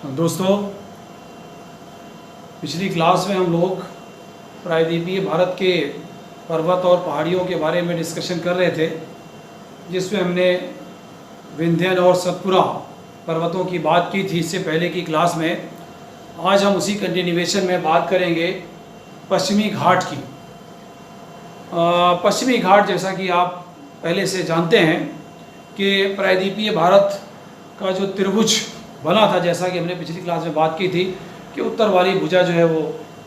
दोस्तों, पिछली क्लास में हम लोग प्रायद्वीपीय भारत के पर्वत और पहाड़ियों के बारे में डिस्कशन कर रहे थे, जिसमें हमने विंध्यन और सतपुड़ा पर्वतों की बात की थी इससे पहले की क्लास में। आज हम उसी कंटिन्यूएशन में बात करेंगे पश्चिमी घाट की। पश्चिमी घाट, जैसा कि आप पहले से जानते हैं कि प्रायद्वीपीय भारत का जो त्रिभुज बना था, जैसा कि हमने पिछली क्लास में बात की थी कि उत्तर वाली भुजा जो है वो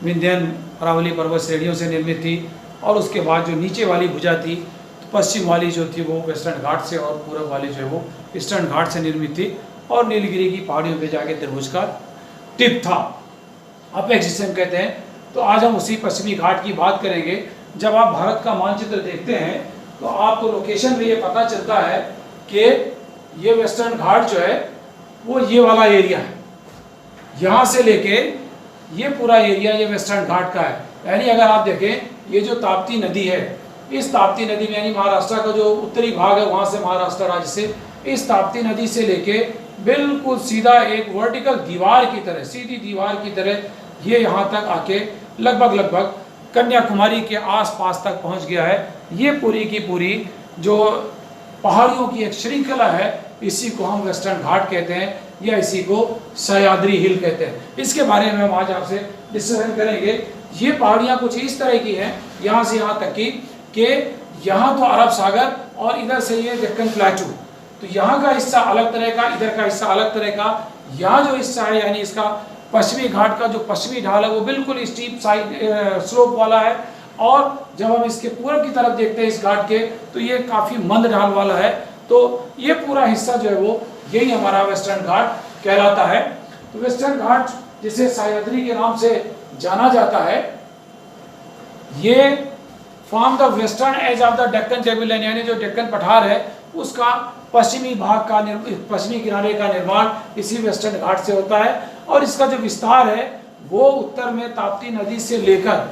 विंध्यन अरावली पर्वत श्रेणियों से निर्मित थी, और उसके बाद जो नीचे वाली भुजा थी तो पश्चिम वाली जो थी वो वेस्टर्न घाट से, और पूर्व वाली जो है वो ईस्टर्न घाट से निर्मित थी, और नीलगिरी की पहाड़ियों पे जाके त्रिभुज का टिप था, अपेक्स जिसे हम कहते हैं। तो आज हम उसी पश्चिमी घाट की बात करेंगे। जब आप भारत का मानचित्र देखते हैं तो आपको लोकेशन में ये पता चलता है कि ये वेस्टर्न घाट जो है वो ये वाला एरिया है, यहाँ से लेके ये पूरा एरिया ये वेस्टर्न घाट का है। यानी अगर आप देखें, ये जो ताप्ती नदी है, इस ताप्ती नदी में, यानी महाराष्ट्र का जो उत्तरी भाग है वहाँ से, महाराष्ट्र राज्य से, इस ताप्ती नदी से लेके बिल्कुल सीधा एक वर्टिकल दीवार की तरह, सीधी दीवार की तरह ये यहाँ तक आके लगभग कन्याकुमारी के आसपास तक पहुँच गया है। ये पूरी की पूरी जो पहाड़ियों की एक श्रृंखला है, इसी को हम वेस्टर्न घाट कहते हैं, या इसी को सह्याद्री हिल कहते हैं। इसके बारे में हम आज आपसे डिस्कशन करेंगे। ये पहाड़ियाँ कुछ इस तरह की हैं, यहाँ से यहाँ तक की कि यहाँ तो अरब सागर और इधर से ये डेक्कन प्लेटू, तो यहाँ का हिस्सा अलग तरह का, इधर का हिस्सा अलग तरह का। यहाँ जो हिस्सा है, यानी इसका पश्चिमी घाट का जो पश्चिमी ढाल है वो बिल्कुल स्टीप साइड स्लोप वाला है, और जब हम इसके पूर्व की तरफ देखते हैं इस घाट के, तो ये काफ़ी मंद ढाल वाला है। तो ये पूरा हिस्सा जो है वो यही हमारा वेस्टर्न घाट कहलाता है। तो वेस्टर्न घाट, जिसे सह्याद्री के नाम से जाना जाता है, ये form the western edge of the Deccan tableland, यानी जो डेक्कन पठार है उसका पश्चिमी भाग का, पश्चिमी किनारे का निर्माण इसी वेस्टर्न घाट से होता है। और इसका जो विस्तार है वो उत्तर में ताप्ती नदी से लेकर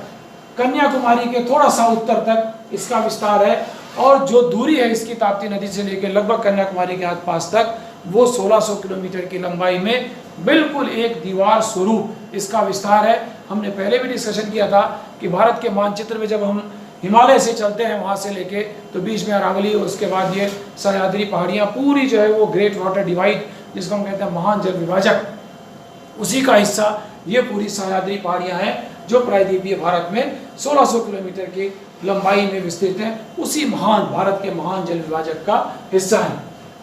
कन्याकुमारी के थोड़ा सा उत्तर तक इसका विस्तार है, और जो दूरी है इसकी ताप्ती नदी से लेकर लगभग कन्याकुमारी के आसपास तक, वो 1600 किलोमीटर की लंबाई में बिल्कुल एक दीवार स्वरूप इसका विस्तार है। हमने पहले भी डिस्कशन किया था कि भारत के मानचित्र में जब हम हिमालय से चलते हैं वहाँ से लेके, तो बीच में अरावली और उसके बाद ये सह्याद्री पहाड़ियाँ पूरी जो है वो ग्रेट वाटर डिवाइड, जिसको हम कहते हैं महान जल विभाजक, उसी का हिस्सा ये पूरी सह्याद्री पहाड़ियाँ हैं जो प्रायद्वीपीय भारत में 1600 किलोमीटर की लंबाई में विस्तृत हैं। उसी महान भारत के महान जल विभाजक का हिस्सा है।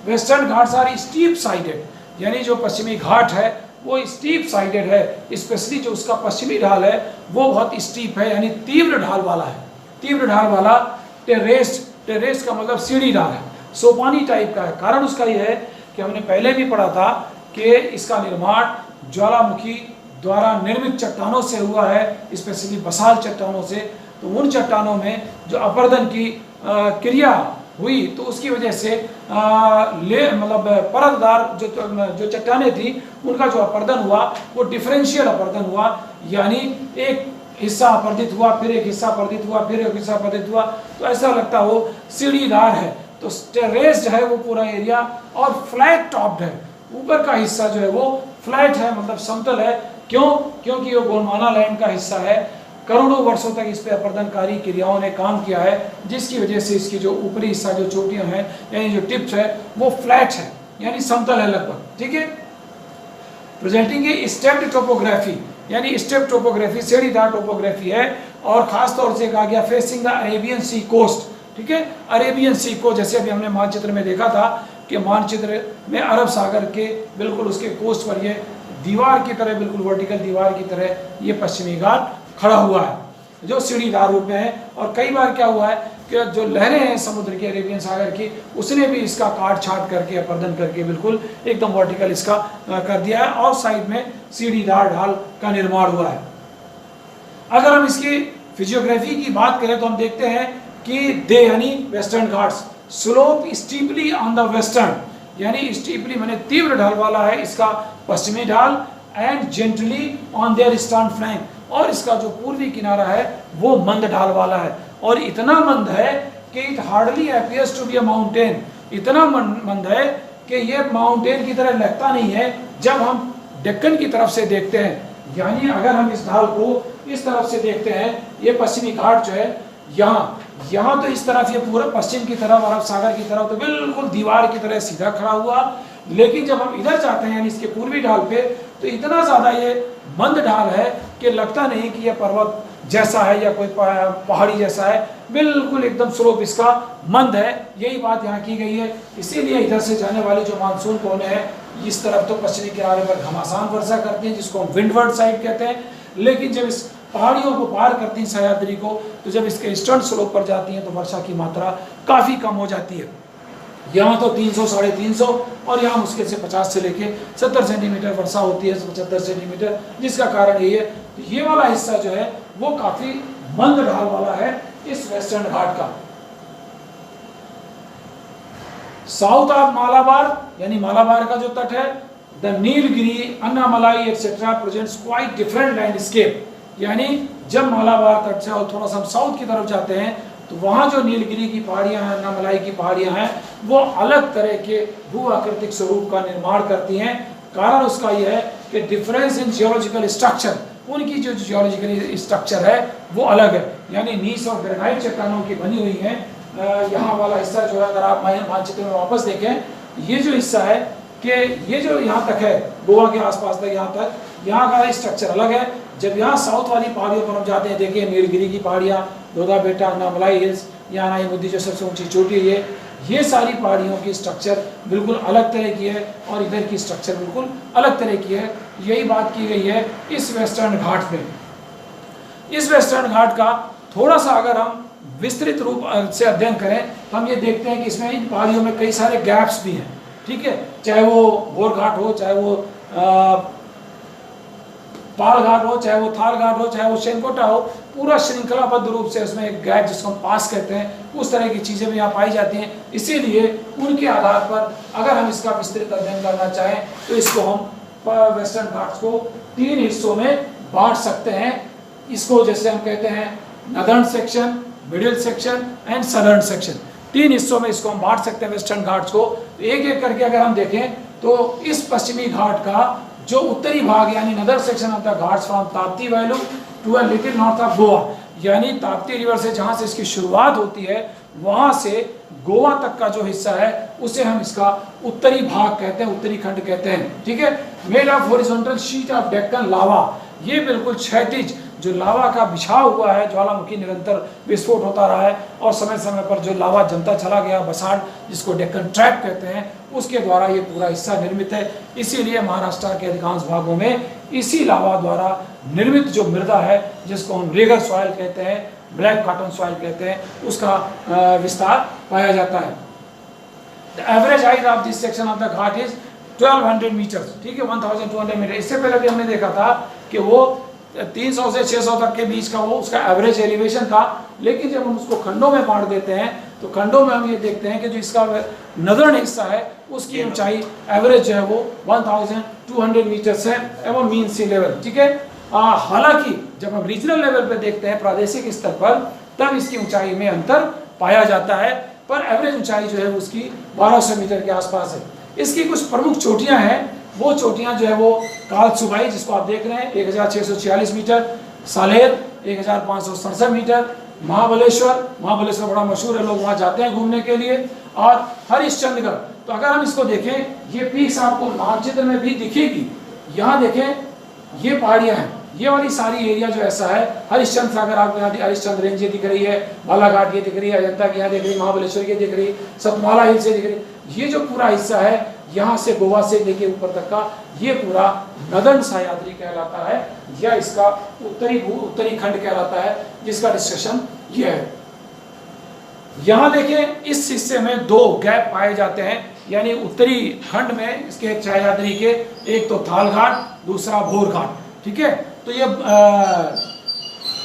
Western Ghats are steep sided, यानी जो पश्चिमी घाट है वो स्टीप साइडेड है। स्पेशली जो उसका पश्चिमी ढाल है वो बहुत स्टीप है, यानी तीव्र ढाल वाला है। तीव्र ढाल वाला, टेरेस्ड का मतलब सीढ़ी ढाल है, सोपानी टाइप का है। कारण उसका यह है कि हमने पहले भी पढ़ा था कि इसका निर्माण ज्वालामुखी द्वारा निर्मित चट्टानों से हुआ है, स्पेशली बसाल चट्टानों से। तो उन चट्टानों में जो अपरदन की क्रिया हुई, तो उसकी वजह से मतलब परतदार जो चट्टानें थी उनका जो अपरदन हुआ वो डिफरेंशियल अपरदन हुआ, यानी एक हिस्सा अपरदित हुआ, फिर एक हिस्सा अपरदित हुआ, फिर एक हिस्सा अपरदित हुआ, तो ऐसा लगता हो सीढ़ीदार है। तो टेरेस्ड है वो पूरा एरिया, और फ्लैट टॉप्ड है। ऊपर का हिस्सा जो है वो फ्लैट है, मतलब समतल है। क्यों? क्योंकि वो गोंडवाना लैंड का हिस्सा है। करोड़ों वर्षों तक इस पे अपरदनकारी क्रियाओं ने काम किया है, जिसकी वजह से इसकी जो ऊपरी हिस्सा, जो चोटियां हैं, यानी जो टिप्स है, वो फ्लैट है, यानी समतल है लगभग। ठीक है। प्रेजेंटिंग ए स्टेप्ड टोपोग्राफी, यानी स्टेप टोपोग्राफी, सीढ़ीदार टोपोग्राफी है, और खास तौर से कहा गया facing the Arabian sea coast. ठीक है। अरेबियन सी को, जैसे अभी हमने मानचित्र में देखा था कि मानचित्र में अरब सागर के बिल्कुल उसके कोस्ट पर ये दीवार की तरह, बिल्कुल वर्टिकल दीवार की तरह ये पश्चिमी घाट खड़ा हुआ है, जो सीढ़ीदार रूप में है। और कई बार क्या हुआ है कि जो लहरें हैं समुद्र की, अरेबियन सागर की, उसने भी इसका काट छाट करके, अपरदन करके बिल्कुल एकदम वर्टिकल इसका कर दिया है, और साइड में सीढ़ीदार ढाल का निर्माण हुआ है। अगर हम इसकी फिजियोग्राफी की बात करें तो हम देखते हैं कि दे, यानी western Ghats, slope steeply on the western, यानी स्टीपली माने तीव्र ढाल वाला है इसका पश्चिमी ढाल, and gently on their eastern flank, और इसका जो पूर्वी किनारा है वो मंद ढाल वाला है, और इतना मंद है कि it hardly appears to be a mountain. इतना मंद है कि ये माउंटेन की तरह लगता नहीं है। जब हम डेक्कन की तरफ से देखते हैं, यानी अगर हम इस ढाल को इस तरफ से देखते हैं, ये पश्चिमी घाट जो है यहाँ तो इस तरफ ये पूरा पश्चिम की तरफ अरब सागर की तरफ तो बिल्कुल दीवार की तरह सीधा खड़ा हुआ, लेकिन जब हम इधर जाते हैं यानी इसके पूर्वी ढाल पे तो इतना ज़्यादा ये मंद ढाल है कि लगता नहीं कि यह पर्वत जैसा है या कोई पहाड़ी जैसा है, बिल्कुल एकदम स्लोप इसका मंद है। यही बात यहाँ की गई है। इसीलिए इधर से जाने वाली जो मानसून कोने हैं इस तरफ तो पश्चिमी किनारे पर घमासान वर्षा करती हैं, जिसको हम विंडवर्ड साइड कहते हैं, लेकिन जब इस पहाड़ियों को पार करती हैं सह्याद्री को, तो जब इसके ईस्टर्न स्लोप पर जाती हैं तो वर्षा की मात्रा काफ़ी कम हो जाती है। यहाँ तो 300 साढ़े 300 और यहाँ मुश्किल से 50 से लेके 70 सेंटीमीटर वर्षा होती है, 75 सेंटीमीटर, जिसका कारण ये है तो ये वाला हिस्सा जो है वो काफ़ी मंद ढाल वाला है इस वेस्टर्न घाट का। साउथ ऑफ मालाबार यानी मालाबार का जो तट है, the Nilgiri, Annamalai etcetera presents quite different landscape, यानी जब मालाबार तट से और थोड़ा सा हम साउथ की तरफ जाते हैं तो वहाँ जो नीलगिरी की पहाड़ियाँ हैं, अन्नामलाई की पहाड़ियाँ हैं, वो अलग तरह के भू आकृतिक स्वरूप का निर्माण करती हैं। कारण उसका यह है कि डिफरेंस इन जियोलॉजिकल स्ट्रक्चर, उनकी जो जियोलॉजिकल स्ट्रक्चर है वो अलग है, यानी नीस और ग्रेनाइट चट्टानों की बनी हुई है। यहाँ वाला हिस्सा जो है, अगर आप मानचित्र में वापस देखें, ये जो हिस्सा है कि ये जो यहाँ तक है गोवा के आसपास तक, यहाँ का स्ट्रक्चर अलग है। जब यहाँ साउथ वाली पहाड़ियों पर हम जाते हैं, देखिए नीलगिरी की पहाड़ियाँ, दोदा बेटा, अन्नामलाई हिल्स, यहाँ नाईमुद्दी जो सबसे ऊंची चोटी है, ये सारी पहाड़ियों की स्ट्रक्चर बिल्कुल अलग तरह की है और इधर की स्ट्रक्चर बिल्कुल अलग तरह की है। यही बात की गई है इस वेस्टर्न घाट में। इस वेस्टर्न घाट का थोड़ा सा अगर हम विस्तृत रूप से अध्ययन करें तो हम ये देखते हैं कि इसमें इन पहाड़ियों में कई सारे गैप्स भी हैं, ठीक है, चाहे वो बोर घाट हो, चाहे वो पाल घाट हो, चाहे वो थाल घाट हो, चाहे वो शेनकोटा हो, पूरा श्रृंखलाबद्ध रूप से उसमें एक गैप जिसको हम पास कहते हैं, उस तरह की चीज़ें भी यहाँ पाई जाती हैं। इसीलिए उनके आधार पर अगर हम इसका विस्तृत अध्ययन करना चाहें तो इसको हम वेस्टर्न घाट्स को 3 हिस्सों में बांट सकते हैं। इसको जैसे हम कहते हैं northern section, middle section and southern section, 3 हिस्सों में इसको हम बांट सकते हैं वेस्टर्न घाट्स को। एक एक करके अगर हम देखें तो इस पश्चिमी घाट का जो उत्तरी भाग यानी northern section of the Ghats from Tapti valley to a little north of Goa, यानी ताप्ती रिवर से जहाँ से इसकी शुरुआत होती है वहाँ से गोवा तक का जो हिस्सा है उसे हम इसका उत्तरी भाग कहते हैं, उत्तरी खंड कहते हैं, ठीक है। Made of horizontal sheet of Deccan lava, ये बिल्कुल क्षैतिज जो लावा का बिछाव हुआ है, ज्वालामुखी निरंतर विस्फोट होता रहा है और समय समय पर जो लावा जमता चला गया, बसाल्ट जिसको डेक्कन ट्रैप कहते हैं, उसके द्वारा ये पूरा हिस्सा निर्मित है। इसीलिए महाराष्ट्र के अधिकांश भागों में इसी लावा द्वारा निर्मित जो मृदा है, जिसको हम रेगर सॉइल कहते हैं, ब्लैक कॉटन सॉइल कहते हैं, उसका विस्तार पाया जाता है। The average height of this section of the ghat is 1200 metres, ठीक है, 1200 मीटर। इससे पहले भी हमने देखा था कि वो 300 से 600 तक के बीच का वो उसका एवरेज एलिवेशन था, लेकिन जब हम उसको खंडों में बांट देते हैं तो खंडों में हम ये देखते हैं कि जो इसका नदर्न हिस्सा है उसकी ऊंचाई एवरेज जो है वो 1200 मीटर्स है एवं मीन सी लेवल, ठीक है। हालांकि जब हम रीजनल लेवल पे देखते हैं, प्रादेशिक स्तर पर, तब इसकी ऊंचाई में अंतर पाया जाता है, पर एवरेज ऊंचाई जो है उसकी 1200 मीटर के आसपास है। इसकी कुछ प्रमुख चोटियाँ हैं, वो चोटियाँ जो है वो कालसुबाई जिसको आप देख रहे हैं 1646 मीटर, सालेर 1567 मीटर, महाबलेश्वर बड़ा मशहूर है, लोग वहाँ जाते हैं घूमने के लिए, और हरिश्चंद्रगढ़। तो अगर हम इसको देखें, ये पीक्स आपको मानचित्र में भी दिखेगी। यहाँ देखें ये पहाड़ियाँ हैं, ये वाली सारी एरिया जो ऐसा है, हरिश्चंद्र सागर आपको यहाँ हरिश्चंद्र रेंज ये दिख रही है, बालाघाट ये दिख रही है, अजंता की यहाँ दिख रही है, महाबलेश्वर ये दिख रही है, सतमाला हिल्स ये दिख रही है। ये जो पूरा हिस्सा है यहाँ से गोवा से लेके ऊपर तक का, ये पूरा नदर्न सह्याद्री कहलाता है, या इसका उत्तरी खंड कहलाता है, जिसका डिस्कशन ये है। यहाँ देखें इस हिस्से में 2 गैप पाए जाते हैं, यानी उत्तरी खंड में इसके सह्याद्री के, एक तो थाल घाट, दूसरा भोर घाट, ठीक है। तो ये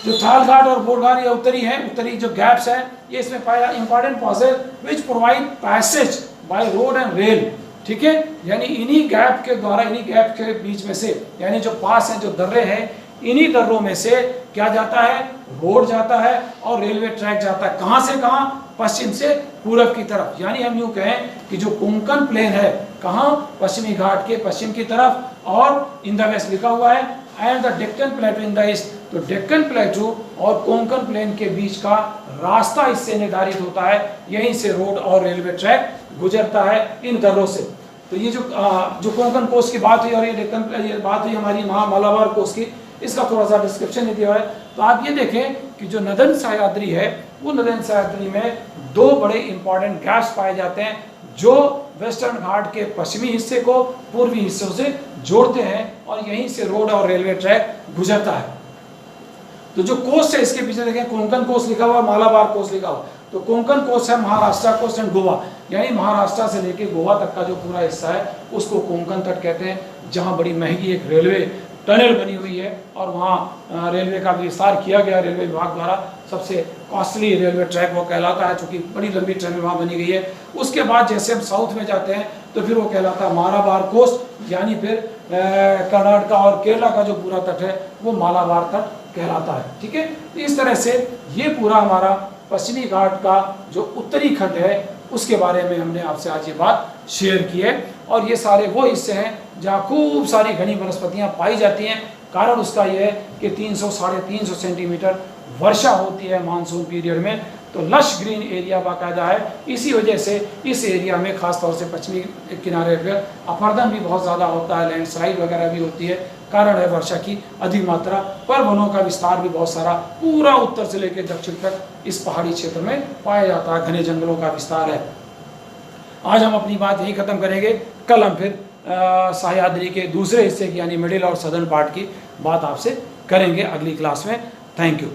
जो थाल घाट और भोर घाट ये उत्तरी है, उत्तरी जो गैप्स है ये इसमें पाया important passes which provide passage by road and rail, ठीक है। यानी इन्हीं गैप के द्वारा, इन्हीं गैप के बीच में से, यानी जो पास हैं, जो दर्रे हैं, इन्हीं दर्रों में से क्या जाता है, रोड जाता है और रेलवे ट्रैक जाता है। कहां से कहां, पश्चिम से पूरब की तरफ। यानी हम यूं कहें कि जो कोंकण प्लेन है, कहां, पश्चिमी घाट के पश्चिम की तरफ, और इन द वेस्ट लिखा हुआ है, and the Deccan प्लेटू in the east. तो डेक्कन प्लेटू और कोंकण प्लेन के बीच का रास्ता इससे निर्धारित होता है, यहीं से रोड और रेलवे ट्रैक गुजरता है इन दर्रों से। तो ये जो कोंकण कोस्ट की बात हुई और ये बात हुई हमारी मालाबार कोस्ट की, इसका थोड़ा सा डिस्क्रिप्शन दिया है। तो आप ये देखें कि जो नदन सह्याद्री है, वो नदन सह्याद्री में दो बड़े इंपॉर्टेंट गैप्स पाए जाते हैं जो वेस्टर्न घाट के पश्चिमी हिस्से को पूर्वी हिस्सों से जोड़ते हैं, और यहीं से रोड और रेलवे ट्रैक गुजरता है। तो जो कोस्ट है इसके पीछे देखें, कोंकण कोस्ट लिखा हुआ, मालाबार कोस्ट लिखा हुआ। तो कोंकण कोस्ट है महाराष्ट्र कोस्ट एंड गोवा, यानी महाराष्ट्र से लेकर गोवा तक का जो पूरा हिस्सा है उसको कोंकण तट कहते हैं, जहां बड़ी महंगी एक रेलवे टनल बनी हुई है और वहाँ रेलवे का विस्तार किया गया रेलवे विभाग द्वारा। सबसे कॉस्टली रेलवे ट्रैक वो कहलाता है, चूँकि बड़ी लंबी टनल वहाँ बनी गई है। उसके बाद जैसे हम साउथ में जाते हैं तो फिर वो कहलाता है मालाबार कोस्ट, यानी फिर कर्नाटका और केरला का जो पूरा तट है वो मालाबार तट कहलाता है। ठीक है, तो इस तरह से ये पूरा हमारा पश्चिमी घाट का जो उत्तरी खंड है उसके बारे में हमने आपसे आज ये बात शेयर की है। और ये सारे वो हिस्से हैं जहाँ खूब सारी घनी वनस्पतियाँ पाई जाती हैं। कारण उसका यह है कि 300-350 सेंटीमीटर वर्षा होती है मानसून पीरियड में, तो लश ग्रीन एरिया बाकायदा है। इसी वजह से इस एरिया में खासतौर से पश्चिमी किनारे पर अपरदन भी बहुत ज़्यादा होता है, लैंडस्लाइड वगैरह भी होती है, कारण है वर्षा की अधिक मात्रा। पर वनों का विस्तार भी बहुत सारा पूरा उत्तर से लेकर दक्षिण तक इस पहाड़ी क्षेत्र में पाया जाता है, घने जंगलों का विस्तार है। आज हम अपनी बात यहीं ख़त्म करेंगे, कल हम फिर सह्याद्री के दूसरे हिस्से की यानी मिडिल और सदर्न पार्ट की बात आपसे करेंगे अगली क्लास में। Thank you.